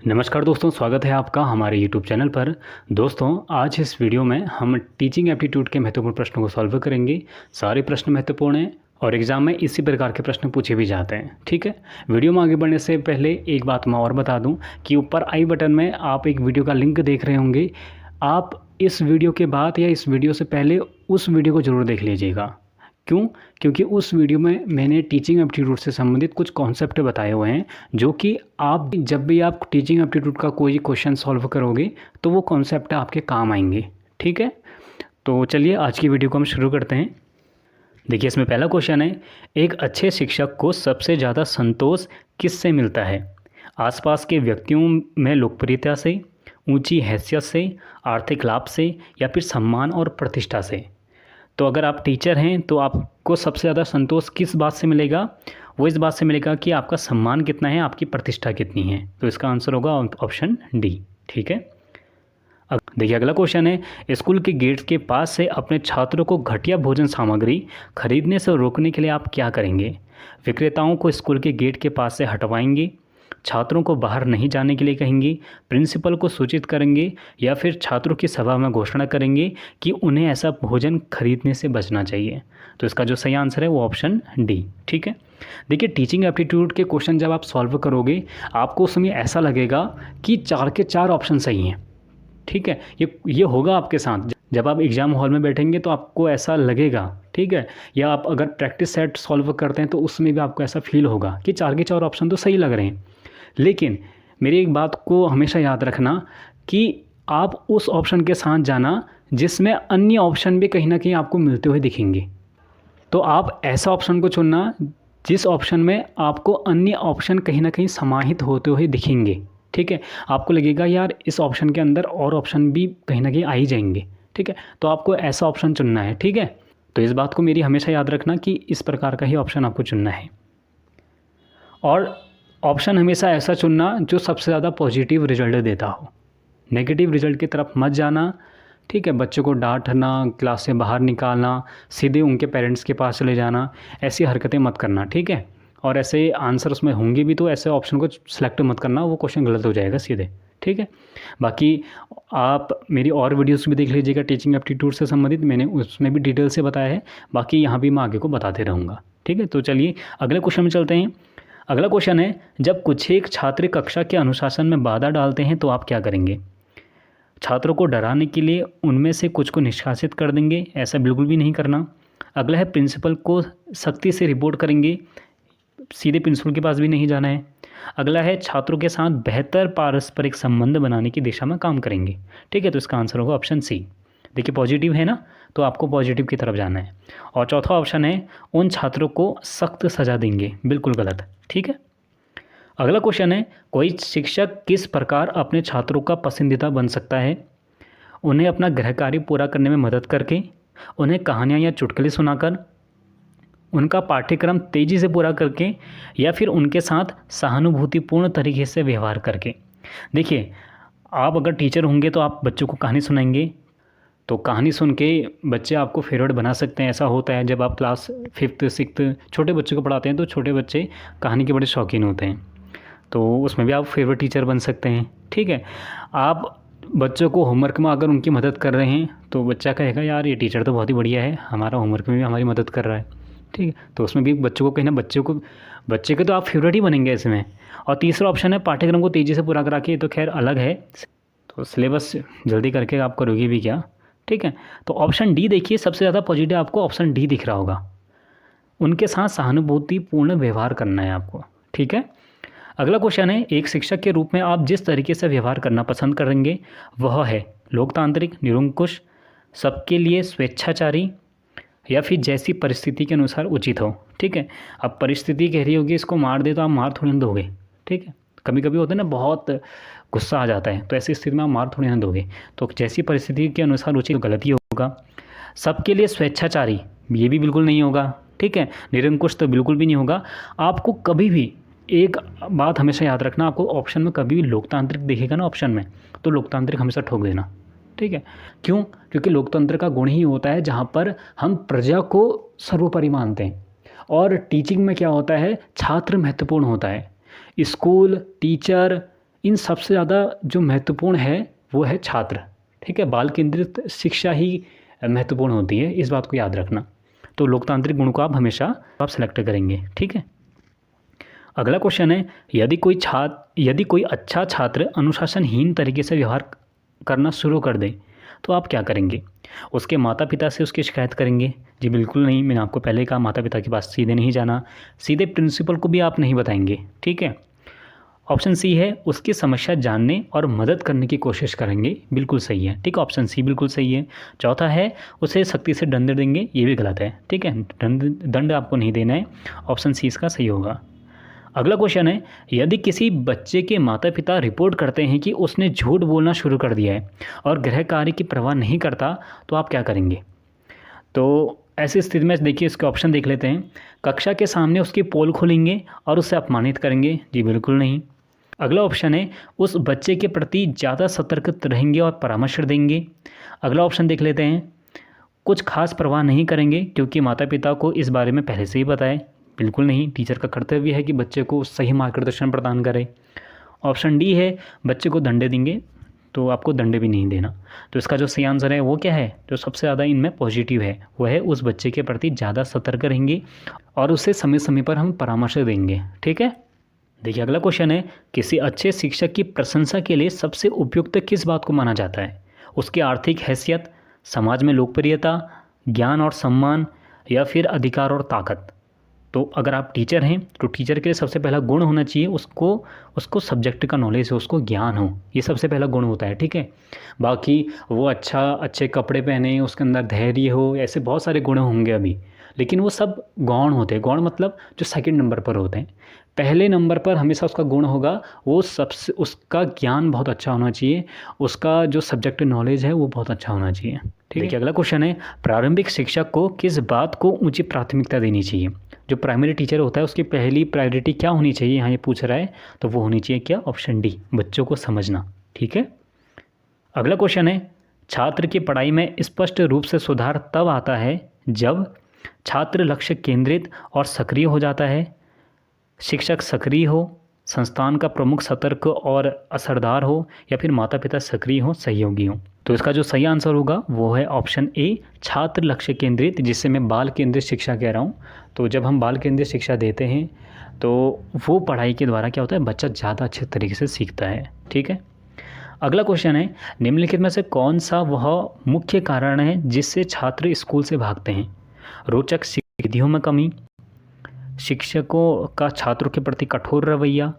नमस्कार दोस्तों, स्वागत है आपका हमारे YouTube चैनल पर। दोस्तों, आज इस वीडियो में हम टीचिंग एप्टीट्यूड के महत्वपूर्ण प्रश्नों को सॉल्व करेंगे। सारे प्रश्न महत्वपूर्ण हैं और एग्ज़ाम में इसी प्रकार के प्रश्न पूछे भी जाते हैं। ठीक है, वीडियो में आगे बढ़ने से पहले एक बात मैं और बता दूं कि ऊपर आई बटन में आप एक वीडियो का लिंक देख रहे होंगे। आप इस वीडियो के बाद या इस वीडियो से पहले उस वीडियो को ज़रूर देख लीजिएगा। क्यों? क्योंकि उस वीडियो में मैंने टीचिंग एप्टीट्यूड से संबंधित कुछ कॉन्सेप्ट बताए हुए हैं, जो कि आप जब भी आप टीचिंग एप्टीट्यूड का कोई क्वेश्चन सॉल्व करोगे तो वो कॉन्सेप्ट आपके काम आएंगे। ठीक है, तो चलिए आज की वीडियो को हम शुरू करते हैं। देखिए, इसमें पहला क्वेश्चन है, एक अच्छे शिक्षक को सबसे ज़्यादा संतोष किससे मिलता है? आसपास के व्यक्तियों में लोकप्रियता से, ऊंची हैसियत से, आर्थिक लाभ से, या फिर सम्मान और प्रतिष्ठा से? तो अगर आप टीचर हैं तो आपको सबसे ज़्यादा संतोष किस बात से मिलेगा? वो इस बात से मिलेगा कि आपका सम्मान कितना है, आपकी प्रतिष्ठा कितनी है। तो इसका आंसर होगा ऑप्शन डी। ठीक है, देखिए अगला क्वेश्चन है, स्कूल के गेट के पास से अपने छात्रों को घटिया भोजन सामग्री खरीदने से रोकने के लिए आप क्या करेंगे? विक्रेताओं को स्कूल के गेट के पास से हटवाएंगे, छात्रों को बाहर नहीं जाने के लिए कहेंगे, प्रिंसिपल को सूचित करेंगे, या फिर छात्रों की सभा में घोषणा करेंगे कि उन्हें ऐसा भोजन खरीदने से बचना चाहिए? तो इसका जो सही आंसर है वो ऑप्शन डी। ठीक है, देखिए टीचिंग एप्टीट्यूड के क्वेश्चन जब आप सॉल्व करोगे आपको उस समय ऐसा लगेगा कि 4 के 4 ऑप्शन सही हैं। ठीक है, ये होगा आपके साथ जब आप एग्ज़ाम हॉल में बैठेंगे तो आपको ऐसा लगेगा। ठीक है, या आप अगर प्रैक्टिस सेट सॉल्व करते हैं तो उसमें भी आपको ऐसा फील होगा कि 4 के 4 ऑप्शन तो सही लग रहे हैं। लेकिन मेरी एक बात को हमेशा याद रखना कि आप उस ऑप्शन के साथ जाना जिसमें अन्य ऑप्शन भी कहीं ना कहीं आपको मिलते हुए दिखेंगे। तो आप ऐसा ऑप्शन को चुनना जिस ऑप्शन में आपको अन्य ऑप्शन कहीं ना कहीं समाहित होते हुए दिखेंगे। ठीक है, आपको लगेगा यार इस ऑप्शन के अंदर और ऑप्शन भी कहीं ना कहीं आ ही जाएंगे। ठीक है, तो आपको ऐसा ऑप्शन चुनना है। ठीक है, तो इस बात को मेरी हमेशा याद रखना कि इस प्रकार का ही ऑप्शन आपको चुनना है। और ऑप्शन हमेशा ऐसा चुनना जो सबसे ज़्यादा पॉजिटिव रिजल्ट देता हो। नेगेटिव रिजल्ट की तरफ मत जाना। ठीक है, बच्चों को डांटना, क्लास से बाहर निकालना, सीधे उनके पेरेंट्स के पास चले जाना, ऐसी हरकतें मत करना। ठीक है, और ऐसे आंसर उसमें होंगे भी तो ऐसे ऑप्शन को सिलेक्ट मत करना, वो क्वेश्चन गलत हो जाएगा सीधे। ठीक है, बाकी आप मेरी और वीडियोस भी देख लीजिएगा टीचिंग एप्टीट्यूड से संबंधित, मैंने उसमें भी डिटेल से बताया है। बाकी यहाँ भी मैं आगे को बताते रहूँगा। ठीक है, तो चलिए अगले क्वेश्चन में चलते हैं। अगला क्वेश्चन है, जब कुछ एक छात्र कक्षा के अनुशासन में बाधा डालते हैं तो आप क्या करेंगे? छात्रों को डराने के लिए उनमें से कुछ को निष्कासित कर देंगे, ऐसा बिल्कुल भी नहीं करना। अगला है, प्रिंसिपल को सख्ती से रिपोर्ट करेंगे, सीधे प्रिंसिपल के पास भी नहीं जाना है। अगला है, छात्रों के साथ बेहतर पारस्परिक संबंध बनाने की दिशा में काम करेंगे। ठीक है, तो इसका आंसर होगा ऑप्शन सी। देखिए पॉजिटिव है ना, तो आपको पॉजिटिव की तरफ जाना है। और चौथा ऑप्शन है, उन छात्रों को सख्त सज़ा देंगे, बिल्कुल गलत। ठीक है, अगला क्वेश्चन है, कोई शिक्षक किस प्रकार अपने छात्रों का पसंदीदा बन सकता है? उन्हें अपना गृह कार्य पूरा करने में मदद करके, उन्हें कहानियाँ या चुटकुले सुनाकर, उनका पाठ्यक्रम तेज़ी से पूरा करके, या फिर उनके साथ सहानुभूतिपूर्ण तरीके से व्यवहार करके। देखिए, आप अगर टीचर होंगे तो आप बच्चों को कहानी सुनाएंगे, तो कहानी सुन के बच्चे आपको फेवरेट बना सकते हैं। ऐसा होता है जब आप क्लास 5th 6th छोटे बच्चों को पढ़ाते हैं तो छोटे बच्चे कहानी के बड़े शौकीन होते हैं, तो उसमें भी आप फेवरेट टीचर बन सकते हैं। ठीक है, आप बच्चों को होमवर्क में अगर उनकी मदद कर रहे हैं तो बच्चा कहेगा यार ये टीचर तो बहुत ही बढ़िया है, हमारा होमवर्क में भी हमारी मदद कर रहा है। ठीक है, तो उसमें भी बच्चों को कहना, बच्चे के तो आप फेवरेट ही बनेंगे इसमें। और तीसरा ऑप्शन है, पाठ्यक्रम को तेज़ी से पूरा करा के, ये तो खैर अलग है, तो सिलेबस जल्दी करके आप करोगे भी क्या। ठीक है, तो ऑप्शन डी देखिए, सबसे ज़्यादा पॉजिटिव आपको ऑप्शन डी दिख रहा होगा, उनके साथ सहानुभूतिपूर्ण व्यवहार करना है आपको। ठीक है, अगला क्वेश्चन है, एक शिक्षक के रूप में आप जिस तरीके से व्यवहार करना पसंद करेंगे वह है लोकतांत्रिक, निरंकुश, सबके लिए स्वेच्छाचारी, या फिर जैसी परिस्थिति के अनुसार उचित हो। ठीक है, अब परिस्थिति कह रही होगी इसको मार दे तो आप मार थोड़ी ना दोगे। ठीक है, कभी कभी होता है ना, बहुत गुस्सा आ जाता है, तो ऐसी स्थिति में आप मार थोड़ी ना दोगे। तो जैसी परिस्थिति के अनुसार उचित, गलत ही होगा। सबके लिए स्वेच्छाचारी, ये भी बिल्कुल नहीं होगा। ठीक है, निरंकुश तो बिल्कुल भी नहीं होगा। आपको कभी भी एक बात हमेशा याद रखना, आपको ऑप्शन में कभी भी लोकतांत्रिक दिखेगा ना ऑप्शन में, तो लोकतांत्रिक हमेशा ठोक देना। ठीक है, क्यों? क्योंकि लोकतंत्र का गुण ही होता है जहाँ पर हम प्रजा को सर्वोपरि मानते हैं, और टीचिंग में क्या होता है, छात्र महत्वपूर्ण होता है। स्कूल, टीचर, इन सबसे ज़्यादा जो महत्वपूर्ण है वो है छात्र, ठीक है। बाल केंद्रित शिक्षा ही महत्वपूर्ण होती है, इस बात को याद रखना। तो लोकतांत्रिक गुण को आप हमेशा सेलेक्ट करेंगे, ठीक है। अगला क्वेश्चन है, यदि कोई अच्छा छात्र अनुशासनहीन तरीके से व्यवहार करना शुरू कर दे तो आप क्या करेंगे? उसके माता पिता से उसकी शिकायत करेंगे? जी बिल्कुल नहीं, मैंने आपको पहले कहा माता पिता के पास सीधे नहीं जाना, सीधे प्रिंसिपल को भी आप नहीं बताएंगे, ठीक है। ऑप्शन सी है, उसकी समस्या जानने और मदद करने की कोशिश करेंगे, बिल्कुल सही है, ठीक है, ऑप्शन सी बिल्कुल सही है। चौथा है, उसे सख्ती से दंड देंगे, ये भी गलत है, ठीक है, दंड आपको नहीं देना है, ऑप्शन सी इसका सही होगा। अगला क्वेश्चन है, यदि किसी बच्चे के माता पिता रिपोर्ट करते हैं कि उसने झूठ बोलना शुरू कर दिया है और गृह कार्य की परवाह नहीं करता तो आप क्या करेंगे? तो ऐसी स्थिति में देखिए इसके ऑप्शन देख लेते हैं। कक्षा के सामने उसकी पोल खोलेंगे और उसे अपमानित करेंगे? जी बिल्कुल नहीं। अगला ऑप्शन है, उस बच्चे के प्रति ज़्यादा सतर्क रहेंगे और परामर्श देंगे। अगला ऑप्शन देख लेते हैं, कुछ खास परवाह नहीं करेंगे क्योंकि माता पिता को इस बारे में पहले से ही पता है। बिल्कुल नहीं, टीचर का कर्तव्य है कि बच्चे को सही मार्गदर्शन प्रदान करे। ऑप्शन डी है, बच्चे को दंडे देंगे, तो आपको दंडे भी नहीं देना। तो इसका जो सही आंसर है वो क्या है, जो सबसे ज़्यादा इनमें पॉजिटिव है वो है, उस बच्चे के प्रति ज़्यादा सतर्क रहेंगे और उसे समय समय पर हम परामर्श देंगे, ठीक है। देखिए अगला क्वेश्चन है, किसी अच्छे शिक्षक की प्रशंसा के लिए सबसे उपयुक्त किस बात को माना जाता है? उसकी आर्थिक हैसियत, समाज में लोकप्रियता, ज्ञान और सम्मान, या फिर अधिकार और ताकत? तो अगर आप टीचर हैं तो टीचर के लिए सबसे पहला गुण होना चाहिए उसको सब्जेक्ट का नॉलेज हो, उसको ज्ञान हो, ये सबसे पहला गुण होता है, ठीक है। बाकी वो अच्छे कपड़े पहने, उसके अंदर धैर्य हो, ऐसे बहुत सारे गुण होंगे अभी, लेकिन वो सब गौण होते हैं। गौण मतलब जो सेकंड नंबर पर होते हैं। पहले नंबर पर हमेशा उसका गुण होगा वो सबसे, उसका ज्ञान बहुत अच्छा होना चाहिए, उसका जो सब्जेक्ट नॉलेज है वो बहुत अच्छा होना चाहिए, ठीक है। अगला क्वेश्चन है, प्रारंभिक शिक्षक को किस बात को ऊंची प्राथमिकता देनी चाहिए? जो प्राइमरी टीचर होता है उसकी पहली प्रायोरिटी क्या होनी चाहिए, यहाँ ये पूछ रहा है, तो वो होनी चाहिए क्या? ऑप्शन डी, बच्चों को समझना, ठीक है। अगला क्वेश्चन है, छात्र की पढ़ाई में स्पष्ट रूप से सुधार तब आता है जब छात्र लक्ष्य केंद्रित और सक्रिय हो जाता है, शिक्षक सक्रिय हो, संस्थान का प्रमुख सतर्क और असरदार हो, या फिर माता पिता सक्रिय हो, सहयोगी हो। तो इसका जो सही आंसर होगा वो है ऑप्शन ए, छात्र लक्ष्य केंद्रित, जिससे मैं बाल केंद्रित शिक्षा कह रहा हूँ। तो जब हम बाल केंद्रित शिक्षा देते हैं तो वो पढ़ाई के द्वारा क्या होता है, बच्चा ज़्यादा अच्छे तरीके से सीखता है, ठीक है। अगला क्वेश्चन है, निम्नलिखित में से कौन सा वह मुख्य कारण है जिससे छात्र स्कूल से भागते हैं? रोचक विधियों में कमी, शिक्षकों का छात्रों के प्रति कठोर रवैया,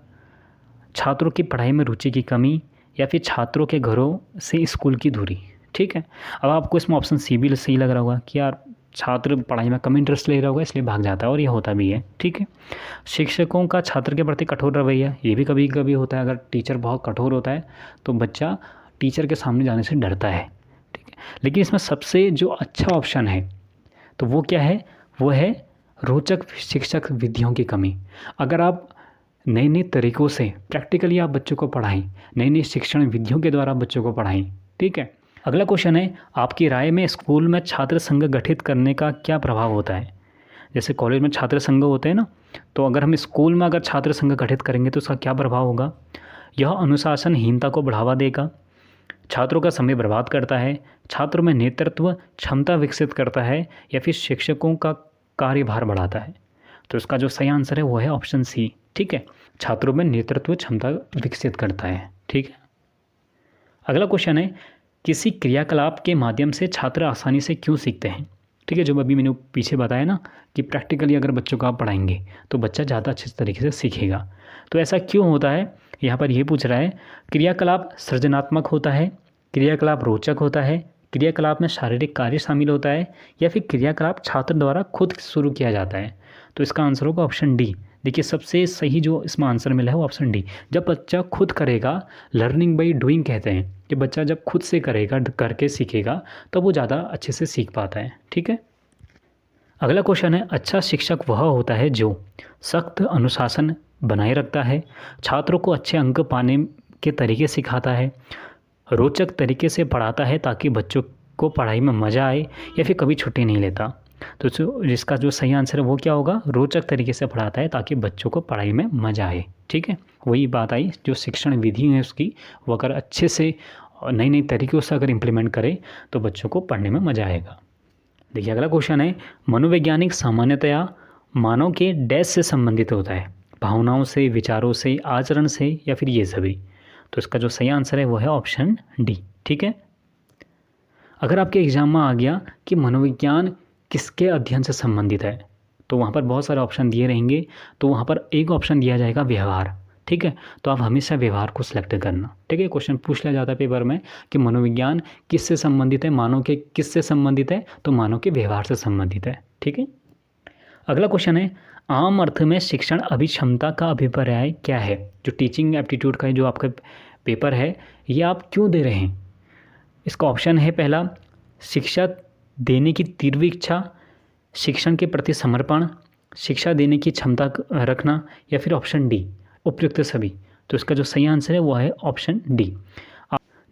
छात्रों की पढ़ाई में रुचि की कमी, या फिर छात्रों के घरों से स्कूल की दूरी, ठीक है। अब आपको इसमें ऑप्शन सी भी सही लग रहा होगा कि यार छात्र पढ़ाई में कम इंटरेस्ट ले रहा होगा इसलिए भाग जाता है, और ये होता भी है, ठीक है। शिक्षकों का छात्र के प्रति कठोर रवैया, ये भी कभी कभी होता है। अगर टीचर बहुत कठोर होता है तो बच्चा टीचर के सामने जाने से डरता है, ठीक है। लेकिन इसमें सबसे जो अच्छा ऑप्शन है तो वो क्या है, वो है रोचक शिक्षक विधियों की कमी। अगर आप नए नए तरीक़ों से प्रैक्टिकली आप बच्चों को पढ़ाएं, नई नई शिक्षण विधियों के द्वारा बच्चों को पढ़ाएं, ठीक है। अगला क्वेश्चन है, आपकी राय में स्कूल में छात्र संघ गठित करने का क्या प्रभाव होता है? जैसे कॉलेज में छात्र संघ होते हैं ना, तो अगर हम स्कूल में अगर छात्र संघ गठित करेंगे तो उसका क्या प्रभाव होगा? यह अनुशासनहीनता को बढ़ावा देगा, छात्रों का समय बर्बाद करता है, छात्रों में नेतृत्व क्षमता विकसित करता है, या फिर शिक्षकों का कार्यभार बढ़ाता है? तो इसका जो सही आंसर है वो है ऑप्शन सी, ठीक है, छात्रों में नेतृत्व क्षमता विकसित करता है, ठीक है। अगला क्वेश्चन है, किसी क्रियाकलाप के माध्यम से छात्र आसानी से क्यों सीखते हैं? ठीक है, जो अभी मैंने पीछे बताया ना कि प्रैक्टिकली अगर बच्चों को आप पढ़ाएंगे तो बच्चा ज़्यादा अच्छे तरीके से सीखेगा। तो ऐसा क्यों होता है, यहाँ पर ये पूछ रहा है। क्रियाकलाप सृजनात्मक होता है, क्रियाकलाप रोचक होता है, क्रियाकलाप में शारीरिक कार्य शामिल होता है, या फिर क्रियाकलाप छात्र द्वारा खुद शुरू किया जाता है? तो इसका आंसर होगा ऑप्शन डी। देखिए सबसे सही जो इसमें आंसर मिला है वो ऑप्शन डी। जब बच्चा खुद करेगा, लर्निंग बाई डूइंग कहते हैं, कि बच्चा जब खुद से करेगा, करके सीखेगा, तो वो ज़्यादा अच्छे से सीख पाता है, ठीक है। अगला क्वेश्चन है, अच्छा शिक्षक वह होता है जो सख्त अनुशासन बनाए रखता है, छात्रों को अच्छे अंक पाने के तरीके सिखाता है, रोचक तरीके से पढ़ाता है ताकि बच्चों को पढ़ाई में मज़ा आए, या फिर कभी छुट्टी नहीं लेता? तो जिसका जो सही आंसर है वो क्या होगा, रोचक तरीके से पढ़ाता है ताकि बच्चों को पढ़ाई में मज़ा आए, ठीक है। वही बात आई, जो शिक्षण विधि है उसकी वो अगर अच्छे से नई नई तरीक़ों से अगर इम्प्लीमेंट करें तो बच्चों को पढ़ने में मज़ा आएगा। देखिए अगला क्वेश्चन है, मनोवैज्ञानिक सामान्यतया मानव के डैश से संबंधित होता है, भावनाओं से, विचारों से, आचरण से, या फिर ये सभी। तो इसका जो सही आंसर है वो है ऑप्शन डी। ठीक है, अगर आपके एग्जाम में आ गया कि मनोविज्ञान किसके अध्ययन से संबंधित है, तो वहाँ पर बहुत सारे ऑप्शन दिए रहेंगे, तो वहाँ पर एक ऑप्शन दिया जाएगा व्यवहार। ठीक है, तो आप हमेशा व्यवहार को सिलेक्ट करना। ठीक है, क्वेश्चन पूछ लिया जाता है पेपर में कि मनोविज्ञान किससे संबंधित है, मानव के किससे संबंधित है, तो मानव के व्यवहार से संबंधित है। ठीक है, अगला क्वेश्चन है, आम अर्थ में शिक्षण अभिक्षमता का अभिप्राय क्या है। जो टीचिंग एप्टीट्यूड का जो आपका पेपर है ये आप क्यों दे रहे हैं। इसका ऑप्शन है पहला, शिक्षा देने की तीव्र इच्छा, शिक्षण के प्रति समर्पण, शिक्षा देने की क्षमता रखना, या फिर ऑप्शन डी उपयुक्त सभी। तो इसका जो सही आंसर है वो है ऑप्शन डी।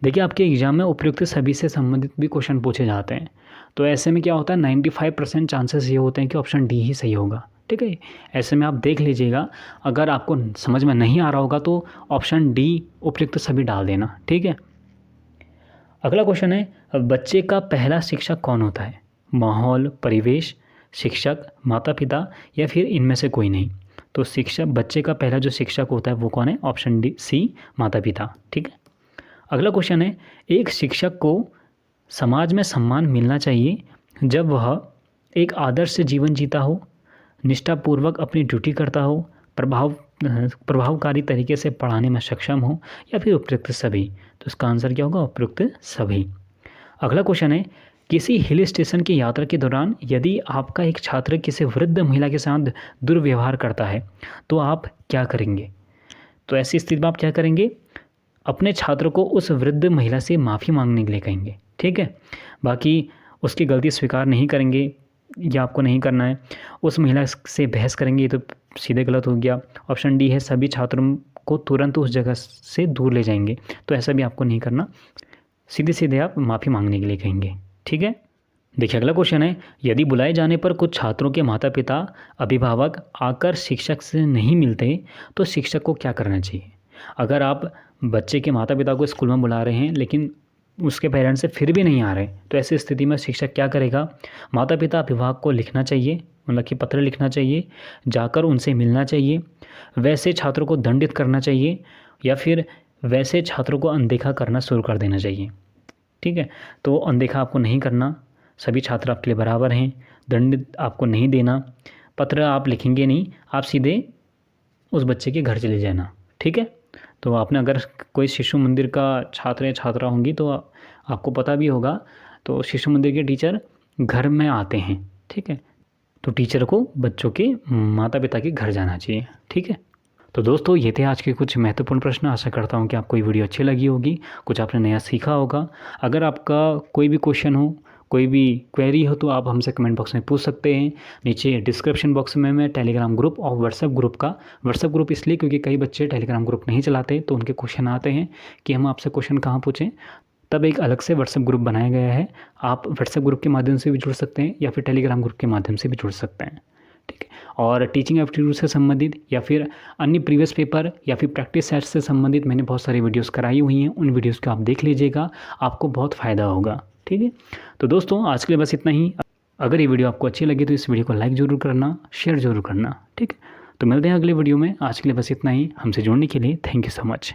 देखिए आपके एग्जाम में उपयुक्त सभी से संबंधित भी क्वेश्चन पूछे जाते हैं, तो ऐसे में क्या होता है 95% चांसेस ये होते हैं कि ऑप्शन डी ही सही होगा। ठीक है, ऐसे में आप देख लीजिएगा, अगर आपको समझ में नहीं आ रहा होगा तो ऑप्शन डी उपयुक्त सभी डाल देना। ठीक है, अगला क्वेश्चन है, बच्चे का पहला शिक्षक कौन होता है। माहौल, परिवेश, शिक्षक, माता पिता, या फिर इनमें से कोई नहीं। तो शिक्षक, बच्चे का पहला जो शिक्षक होता है वो कौन है, ऑप्शन डी सी माता पिता। ठीक है, अगला क्वेश्चन है, एक शिक्षक को समाज में सम्मान मिलना चाहिए जब वह एक आदर्श जीवन जीता हो, निष्ठापूर्वक अपनी ड्यूटी करता हो, प्रभावकारी तरीके से पढ़ाने में सक्षम हो, या फिर उपयुक्त सभी। तो इसका आंसर क्या होगा, उपयुक्त सभी। अगला क्वेश्चन है, किसी हिल स्टेशन की यात्रा के दौरान यदि आपका एक छात्र किसी वृद्ध महिला के साथ दुर्व्यवहार करता है तो आप क्या करेंगे। तो ऐसी स्थिति में आप क्या करेंगे, अपने छात्र को उस वृद्ध महिला से माफ़ी मांगने के लिए कहेंगे। ठीक है, बाकी उसकी गलती स्वीकार नहीं करेंगे, या आपको नहीं करना है। उस महिला से बहस करेंगे, ये तो सीधे गलत हो गया। ऑप्शन डी है, सभी छात्रों को तुरंत उस जगह से दूर ले जाएंगे, तो ऐसा भी आपको नहीं करना, सीधे सीधे आप माफ़ी मांगने के लिए कहेंगे। ठीक है, देखिए अगला क्वेश्चन है, यदि बुलाए जाने पर कुछ छात्रों के माता पिता, अभिभावक आकर शिक्षक से नहीं मिलते तो शिक्षक को क्या करना चाहिए। अगर आप बच्चे के माता पिता को स्कूल में बुला रहे हैं लेकिन उसके पेरेंट्स से फिर भी नहीं आ रहे, तो ऐसी स्थिति में शिक्षक क्या करेगा, माता पिता अभिभावक को लिखना चाहिए, मतलब कि पत्र लिखना चाहिए, जाकर उनसे मिलना चाहिए, वैसे छात्रों को दंडित करना चाहिए, या फिर वैसे छात्रों को अनदेखा करना शुरू कर देना चाहिए। ठीक है, तो अनदेखा आपको नहीं करना, सभी छात्र आपके लिए बराबर हैं, दंडित आपको नहीं देना, पत्र आप लिखेंगे नहीं, आप सीधे उस बच्चे के घर चले जाना। ठीक है, तो आपने अगर कोई शिशु मंदिर का छात्र या छात्रा होंगी तो आपको पता भी होगा, तो शिशु मंदिर के टीचर घर में आते हैं। ठीक है, तो टीचर को बच्चों के माता पिता के घर जाना चाहिए। ठीक है, तो दोस्तों ये थे आज के कुछ महत्वपूर्ण प्रश्न। आशा करता हूँ कि आपको ये वीडियो अच्छी लगी होगी, कुछ आपने नया सीखा होगा। अगर आपका कोई भी क्वेश्चन हो, कोई भी क्वेरी हो, तो आप हमसे कमेंट बॉक्स में पूछ सकते हैं। नीचे डिस्क्रिप्शन बॉक्स में मैं टेलीग्राम ग्रुप और व्हाट्सएप ग्रुप इसलिए क्योंकि कई बच्चे टेलीग्राम ग्रुप नहीं चलाते, तो उनके क्वेश्चन आते हैं कि हम आपसे क्वेश्चन कहाँ पूछें, तब एक अलग से व्हाट्सएप ग्रुप बनाया गया है। आप व्हाट्सएप ग्रुप के माध्यम से भी जुड़ सकते हैं या फिर टेलीग्राम ग्रुप के माध्यम से भी जुड़ सकते हैं। ठीक है, और टीचिंग एप्टीट्यूड से संबंधित या फिर अन्य प्रीवियस पेपर या फिर प्रैक्टिस सेट से संबंधित मैंने बहुत सारी वीडियोस कराई हुई हैं, उन वीडियोस को आप देख लीजिएगा, आपको बहुत फ़ायदा होगा। ठीक है, तो दोस्तों आज के लिए बस इतना ही। अगर ये वीडियो आपको अच्छी लगी तो इस वीडियो को लाइक ज़रूर करना, शेयर ज़रूर करना। ठीक है, तो मिलते हैं अगले वीडियो में। आज के लिए बस इतना ही। हमसे जुड़ने के लिए थैंक यू सो मच।